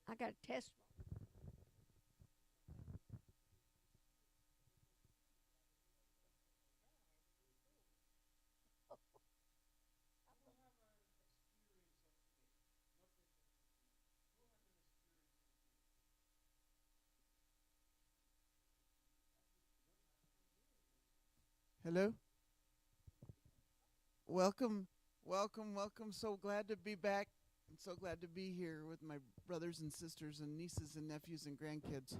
I got a test. Hello. Welcome, welcome. So glad to be back. I'm so glad to be here with my brothers and sisters and nieces and nephews and grandkids.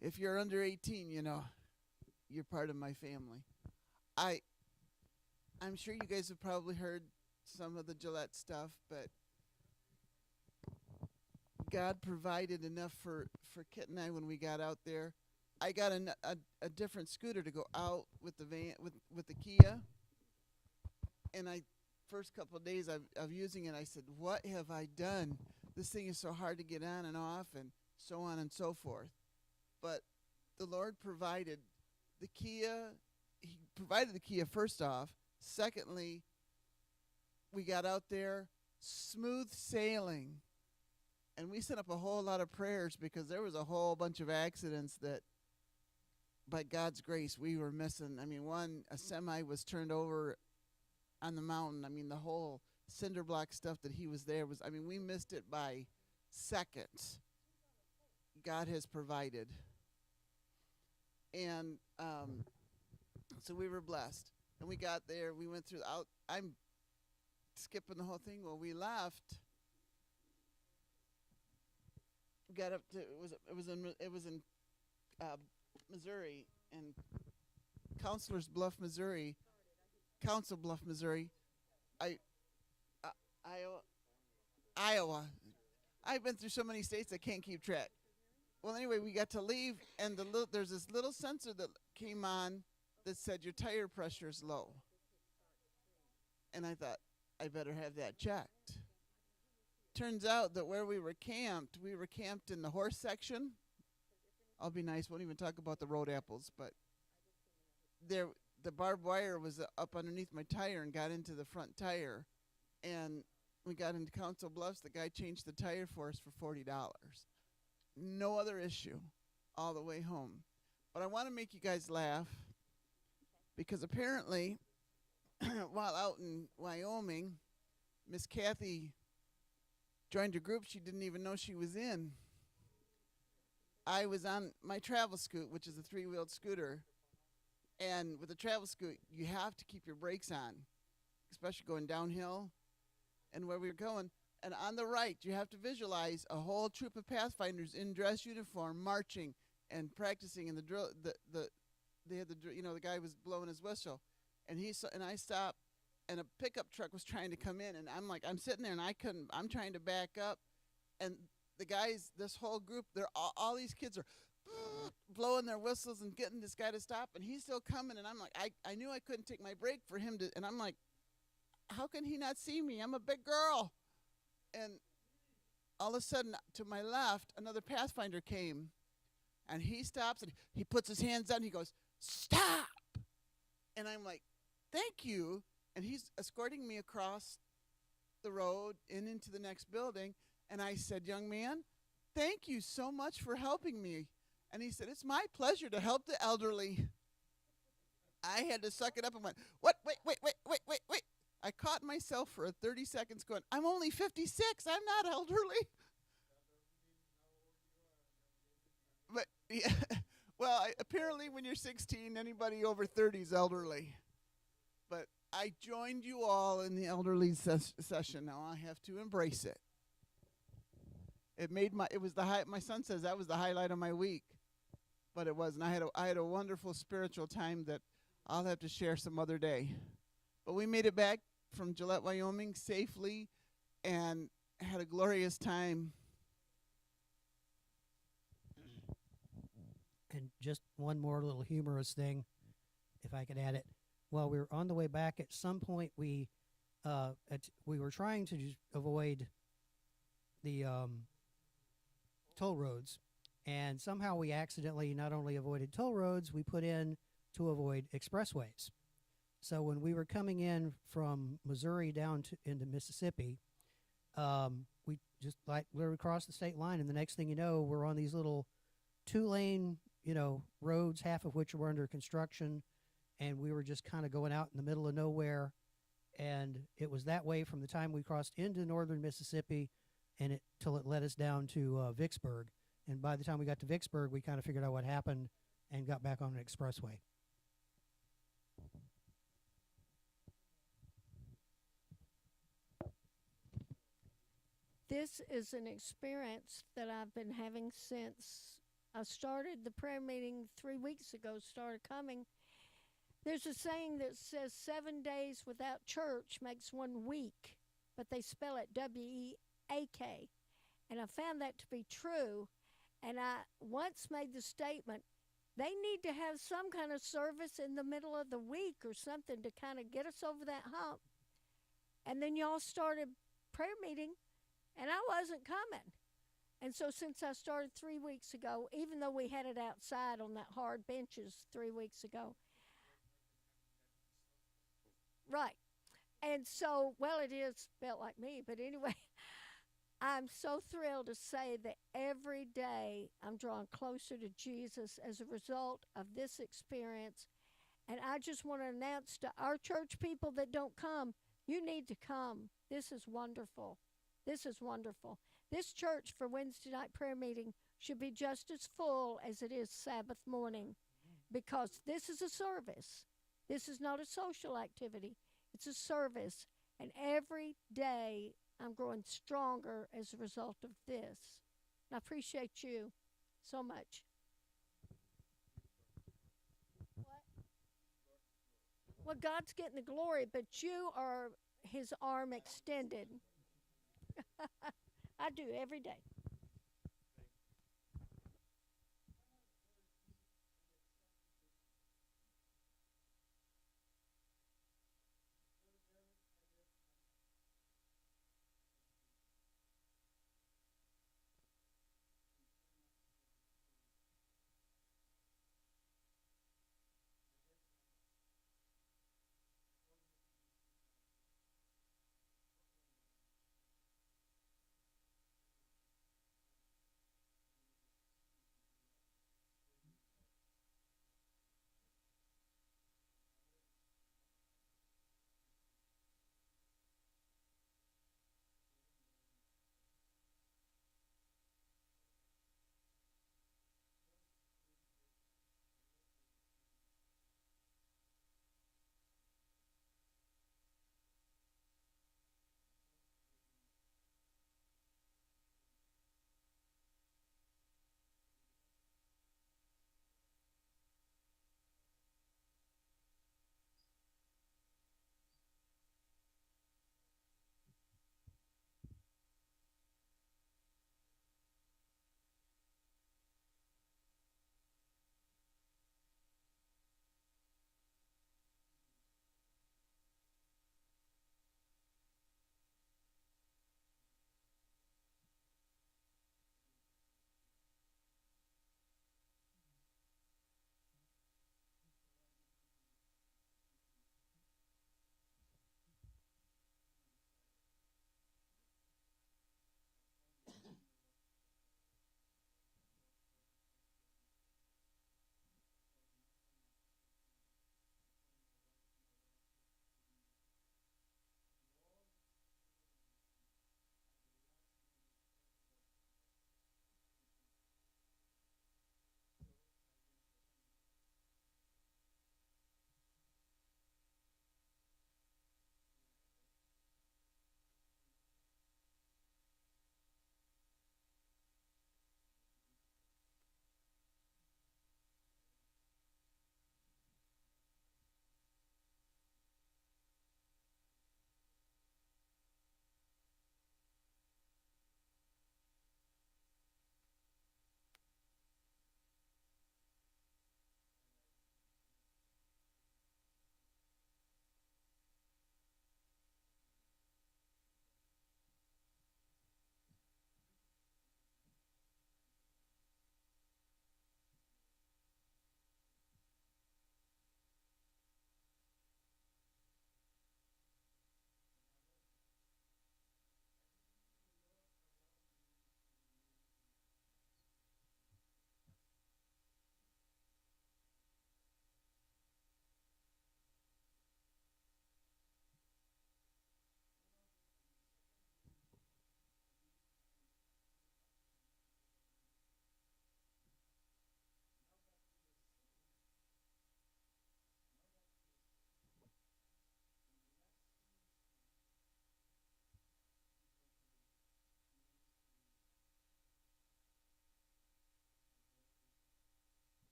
If you're under 18, you're part of my family. I I'm sure you guys have probably heard some of the Gillette stuff, but God provided enough for Kit and I when we got out there. I got a different scooter to go out with the van with the Kia, and I first couple of days of using it, I said, "What have I done? This thing is so hard to get on and off, and so on and so forth." But the Lord provided the Kia. He provided the Kia first off. Secondly, we got out there, smooth sailing, and we set up a whole lot of prayers because there was a whole bunch of accidents that, by God's grace, we were missing. I mean, a semi was turned over on the mountain. I mean, the whole cinder block stuff that he was there was, I mean, we missed it by seconds. God has provided. And so we were blessed. And we got there. We went through out. I'm skipping the whole thing. Well, we left. Got up to it was in uh, Missouri and Counselor's Bluff, Missouri. Council Bluff, Missouri. I uh, Iowa. Iowa. I've been through so many states I can't keep track. Well, anyway, we got to leave, and there's this little sensor that came on that said your tire pressure is low, and I thought I better have that checked. Turns out that where we were camped in the horse section. I'll be nice, won't even talk about the road apples, but there the barbed wire was up underneath my tire and got into the front tire, and we got into Council Bluffs. The guy changed the tire for us for $40. No other issue, all the way home. But I want to make you guys laugh because apparently, while out in Wyoming, Miss Kathy joined a group she didn't even know she was in. I was on my travel scoot, which is a three-wheeled scooter, and with a travel scoot, you have to keep your brakes on, especially going downhill. And where we were going, and on the right, you have to visualize a whole troop of pathfinders in dress uniform marching and practicing. And the drill, they had the guy was blowing his whistle, and I stopped, and a pickup truck was trying to come in, and I'm sitting there, and I couldn't. I'm trying to back up, and the guys, this whole group, they're all these kids are blowing their whistles and getting this guy to stop, and he's still coming, and I'm like, I knew I couldn't take my break for him to, and I'm like, how can he not see me? I'm a big girl. And all of a sudden, to my left, another Pathfinder came, and he stops and he puts his hands out and he goes, "Stop!" And I'm like, "Thank you." And he's escorting me across the road and into the next building. And I said, "Young man, thank you so much for helping me." And he said, "It's my pleasure to help the elderly." I had to suck it up and went, "What? Wait, wait, wait, wait, wait, wait." I caught myself for a 30 seconds going, "I'm only 56. I'm not elderly." But yeah, well, apparently when you're 16, anybody over 30 is elderly. But I joined you all in the elderly session. Now I have to embrace it. It was the high, my son says that was the highlight of my week, but it wasn't. I had a wonderful spiritual time that I'll have to share some other day. But we made it back from Gillette, Wyoming safely and had a glorious time. And just one more little humorous thing, if I could add it. While we were on the way back, at some point we were trying to just avoid the toll roads, and somehow we accidentally not only avoided toll roads, we put in to avoid expressways. So when we were coming in from Missouri down into Mississippi, We just like literally crossed the state line, and the next thing you know, we're on these little 2 lane, roads, half of which were under construction, and we were just kind of going out in the middle of nowhere. And it was that way from the time we crossed into northern Mississippi, and it till it led us down to Vicksburg. And by the time we got to Vicksburg, we kind of figured out what happened and got back on an expressway. This is an experience that I've been having since I started the prayer meeting 3 weeks ago, started coming. There's a saying that says 7 days without church makes 1 week, but they spell it WEAK. And I found that to be true. And I once made the statement, they need to have some kind of service in the middle of the week or something to kind of get us over that hump. And then y'all started prayer meeting, and I wasn't coming. And so since I started 3 weeks ago, even though we had it outside on that hard benches 3 weeks ago, right. And so, well, it is spelled like me, but anyway, I'm so thrilled to say that every day I'm drawing closer to Jesus as a result of this experience. And I just want to announce to our church people that don't come, you need to come. This is wonderful. This is wonderful. This church for Wednesday night prayer meeting should be just as full as it is Sabbath morning, because this is a service. This is not a social activity. It's a service. And every day I'm growing stronger as a result of this. And I appreciate you so much. What? Well, God's getting the glory, but you are his arm extended. I do every day.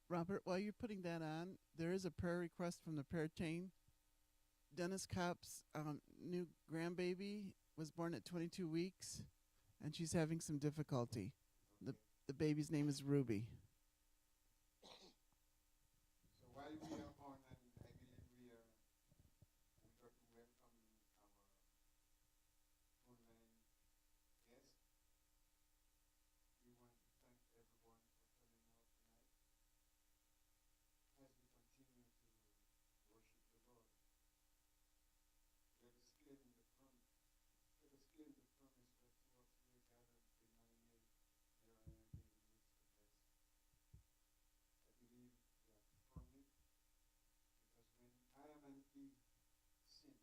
Robert, while you're putting that on, there is a prayer request from the prayer chain. Dennis Kopp's new grandbaby was born at 22 weeks, and she's having some difficulty. The the baby's name is Ruby. So while we are on, and I believe we got to welcome our online guest, we want to thank everyone for coming out tonight as we continue to worship the Lord. Let us claim the promise. Let us claim the promise that two or three are gathered in my name, there I am in the midst of us. I believe that from it, because when Adam and Eve sinned,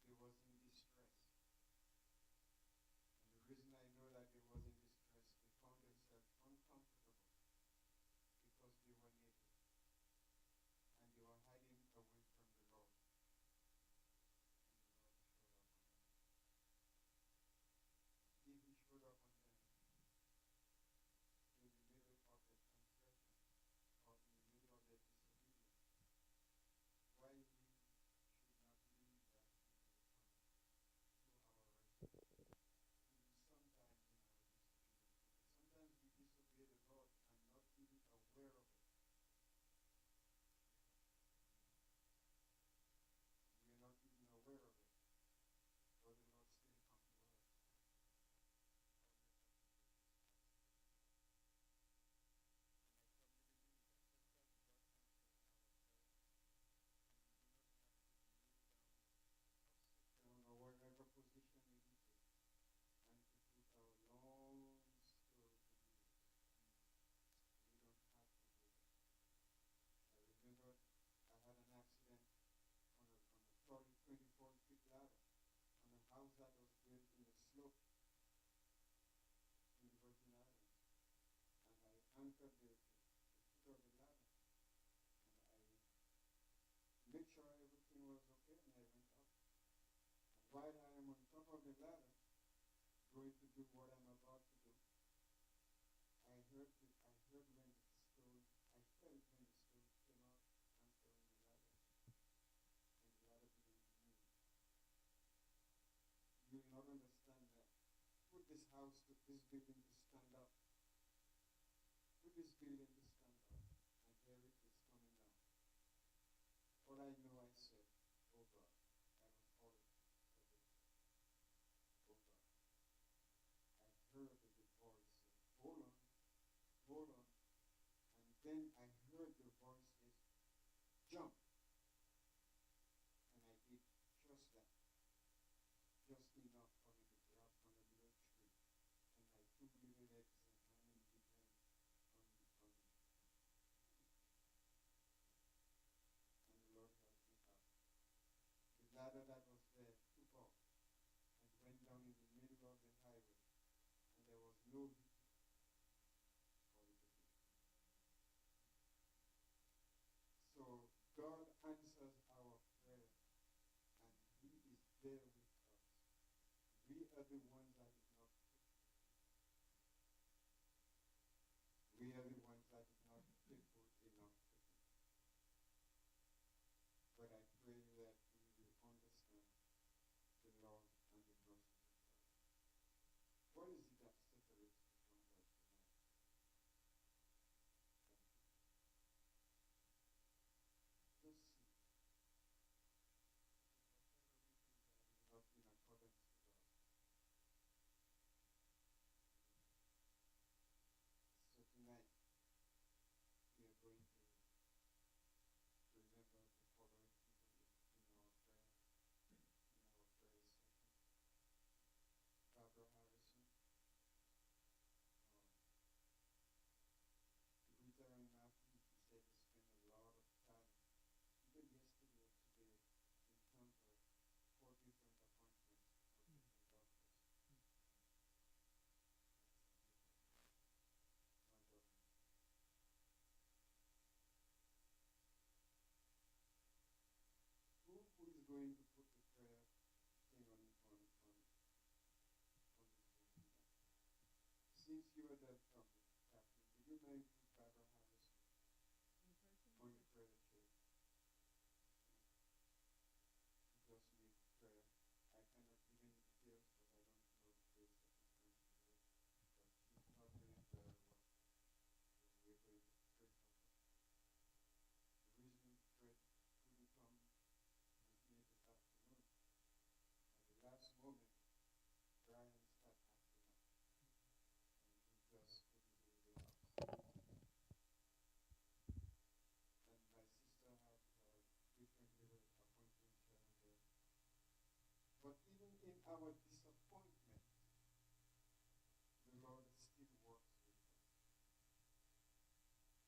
they was in distress. And the reason I know that they was in distress, they found themselves uncomfortable because they were naked and they were hiding away from the Lord. And the Lord showed up on them. If He showed up on them in the middle of their transgression or in the middle of their disobedience, why we should not leave that into the promise to our rescue, even sometimes in our disobedience. Because sometimes we disobey the Lord and not even aware of it. We are not even aware of it. But the Lord still comes to us. And I come to believe that sometimes God answers our prayer and we do not have to kneel down or sit down or whatever position we need to and to put our long story to do it. We don't have to do that. I remember I had an accident on a 24-foot ladder on a house that was built in the slope in the Virgin Islands. And I anchored the foot of the ladder and I made sure everything was okay and I went up. And while I am on top of the ladder, going to do what I'm about to do, I heard when the stone, I felt when the stone came out answering the ladder, and the ladder began to move. You will not understand that. Put this house, this building to stand up. Put this building to stand up, and here it is coming down. All I know, I said, oh God, I don't fall for this. Oh God. I heard the voice say, hold on, hold on. And then I heard the voice say, jump. And I did just that. Just enough for me to grab on a little tree. And my two little legs and hanging began on and the Lord helped me out. The ladder that was there took off and went down in the middle of the highway. And there was no heat for it to be. So God answers our prayer and He is there with us. We are the ones that is not fit. We are the ones that is not faithful enough to Him. But I pray that we will understand the love and the mercy of God. What is it that separates you from God tonight? Thank you. Just see. going to put the prayer thing on the phone. Since you are the captain, would you mind if Barbara Harris on the prayer chair? Just lead prayer. I cannot give any details because I don't know the circumstances of it. But she's not doing very well. So we're going to pray for her. The reason Fred couldn't come with me this afternoon, at the last moment, Brian started acting up. And he just couldn't leave the house. And my sister had different little appointments here and there. But even in our disappointment, the Lord still works with us.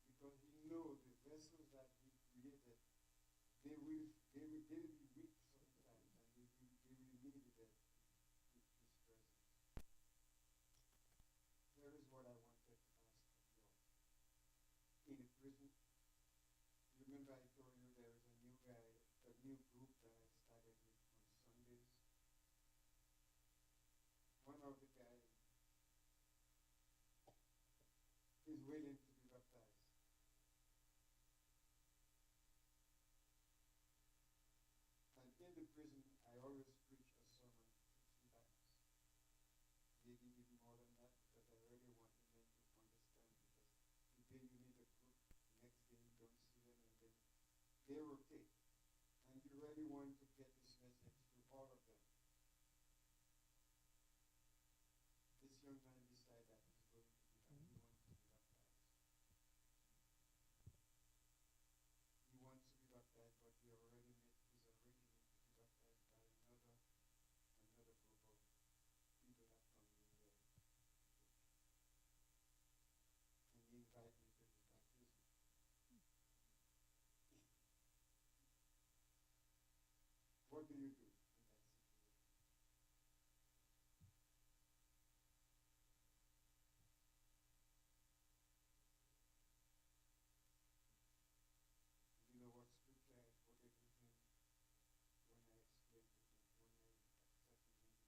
Because He knows the vessels that He created, they will be weak sometimes, and they will need His presence. Here is what I wanted to ask of you all. In a prison, remember I told you there is a new group that I started with on Sundays. One of the guys is willing to be baptized. And in the prison, I always preach a sermon 2 times. Maybe even more than that, because I really want the men to understand. Because today you meet a group, next day you don't see them, and then they rotate. And you really want to get this message to all of them. This young man decided that he's going to be he wants to be baptized. He wants to be baptized, but he already made his arrangement to be baptized by another group of people that come in the church. And he invited me to his baptism. What do you do in that situation? You know what scripture I quoted with him when I explained to him, when I accepted the invitation?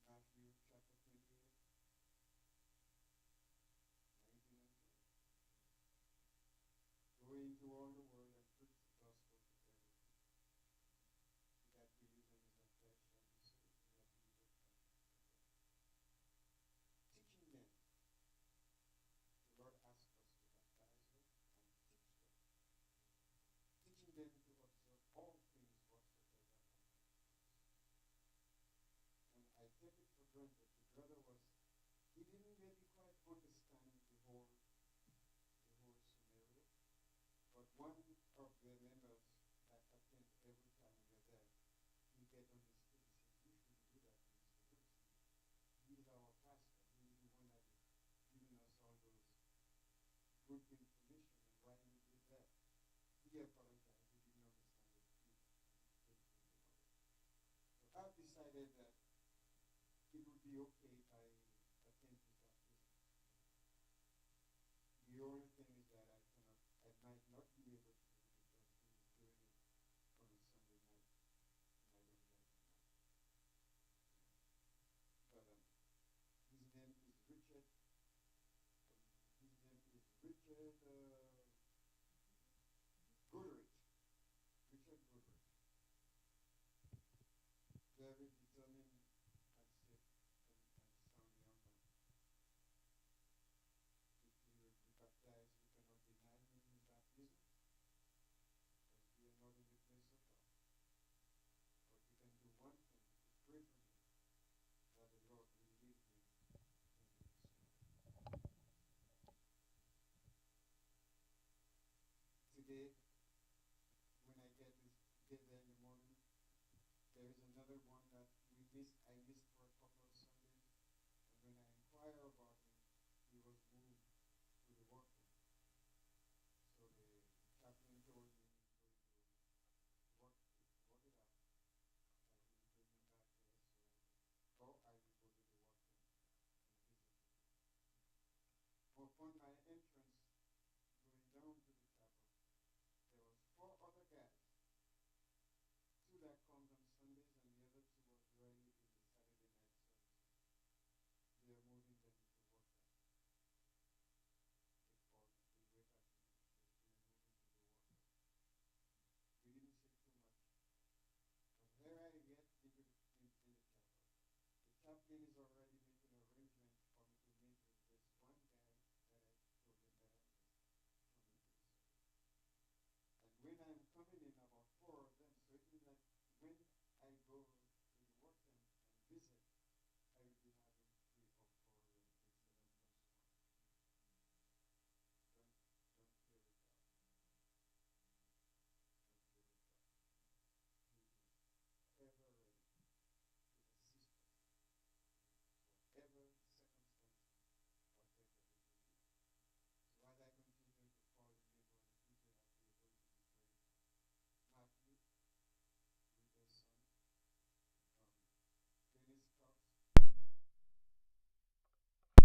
Matthew chapter 28, 19 and 20. Go into all the world and preach the gospel to everything. He that believeth in the flesh shall be saved, he that believeth shall be condemned. Teaching them. The Lord asked us to baptize them and teach them. Teaching them to observe all things whatsoever I have taught. And I take it for granted the brother he didn't maybe quite understand the whole scenario. But one of the members that attend every time we're there, he get on his feet and says, "You shouldn't do that, Mr. Wilson. He is our pastor. He is the one that is giving us all those good information, and why you did that." He apologized. He didn't understand it. He didn't think about it. So I've decided that it would be okay if I attend his baptism. The only thing is that I might not be able to because he is doing it on a Sunday night, and I don't like it. But his name is Richard. Goodrich. Richard Goodrich. Very determined and safe and sound young man. If he will be baptized, you cannot deny him his baptism, because we are not in the place of God. But you can do one thing, to pray for him, that the Lord will lead him in his life. Today, when I get there in the morning, there is another one that I missed for a couple of Sundays, and when I inquire about him, he was moved to the workroom. So the chaplain told me he's going to work it out, and he will bring him back there, so I will go to the workroom and visit him. Upon my entrance, going down to the chapel, there was 4 other guys Ken is already making arrangements for me to meet with this one guy that I told him that I was coming to the service. And when I'm coming in about four of them, so it means that when I go to the work and visit, I will be having 3 or 4 rooms instead of just one. Don't play with God. Don't play with God. He is ever ready to assist us, whatever circumstances, whatever it may be. So as I continue to call the neighbor and people that we are going to be praying for, Matthew,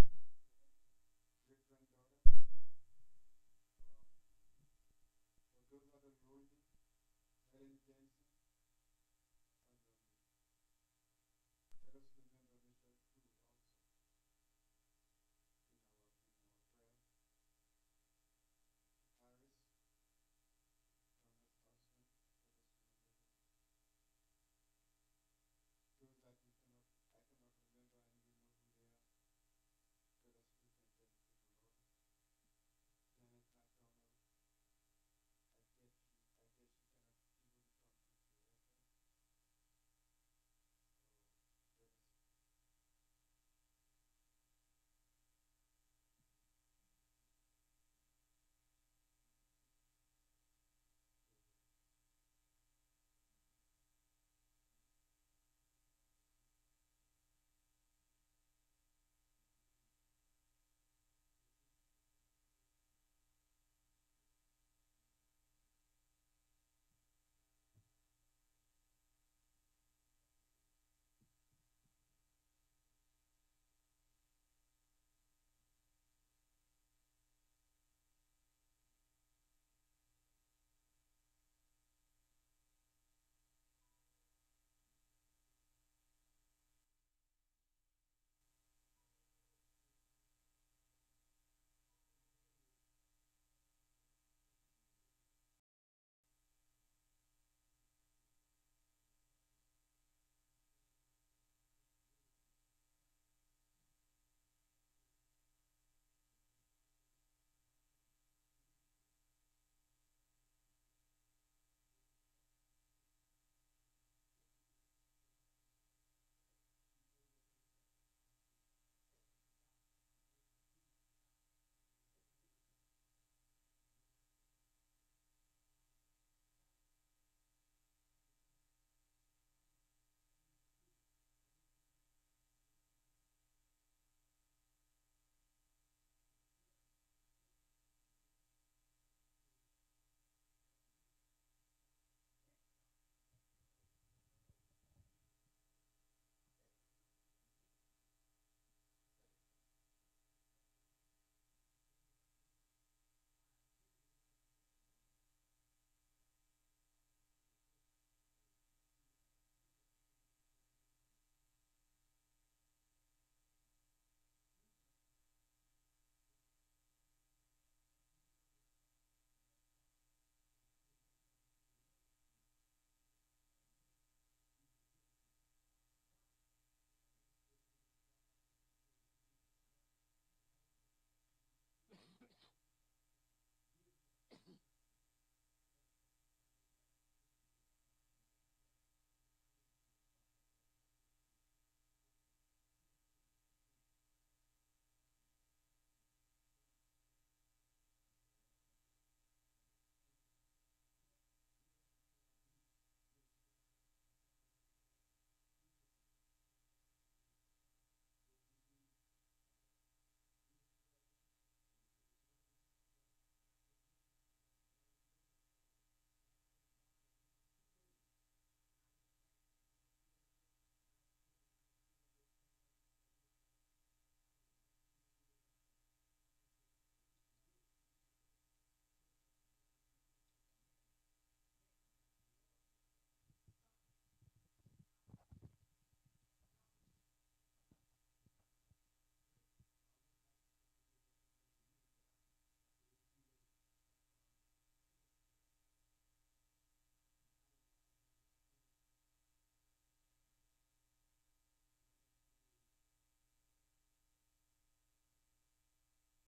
with their son, Dennis Cox, great granddaughter, for those that don't know me, Helen Jensen,